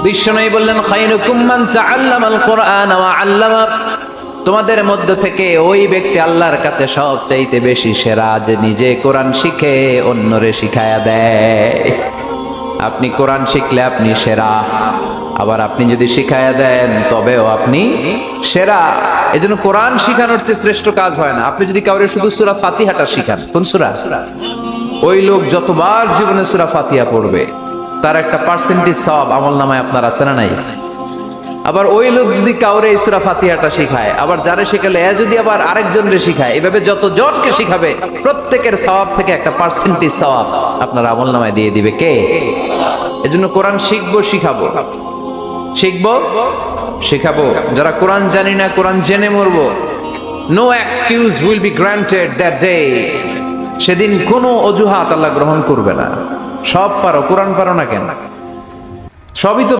বিশ্বনবী বললেন খায়রুকুম মান তাআল্লামাল কুরআন ওয়া আল্লামা, তোমাদের মধ্য থেকে ওই ব্যক্তি আল্লাহর কাছে সবচাইতে বেশি সেরা যে নিজে কোরআন শিখে অন্যরে শিখায়া দেয়। আপনি কোরআন শিখলে আপনি সেরা, আবার আপনি যদি শিখায়া দেন তবেও আপনি সেরা। এজন্য কোরআন শিখানোর চেয়ে শ্রেষ্ঠ কাজ হয় না। আপনি যদি কাউরে শুধু সূরা ফাতিহাটা শিখান, কোন সূরা, ওই লোক যতবার জীবনে সূরা ফাতিহা পড়বে তার একটা পার্সেন্টেজ সওয়াব আমলনামায় আপনার আছে না নাই? আবার ওই লোক যদি কাউরে এই সূরা ফাতিহাটা শিখায়, আবার যারে শিখালে যদি আবার আরেকজনরে শিখায়, এভাবে যত জনকে শিখাবে প্রত্যেকের সওয়াব থেকে একটা পার্সেন্টেজ সওয়াব আপনার আমলনামায় দিয়ে দিবে কে? এজন্য কোরআন শিখবো, শিখাবো, শিখবো, শিখাবো। যারা কোরআন জানি না, কোরআন জেনে মরবো। No excuse will be granted that day. সেদিন কোনো অজুহাত আল্লাহ গ্রহণ করবে না। সব পারো, কোরআন পারো না কেন? সবই তো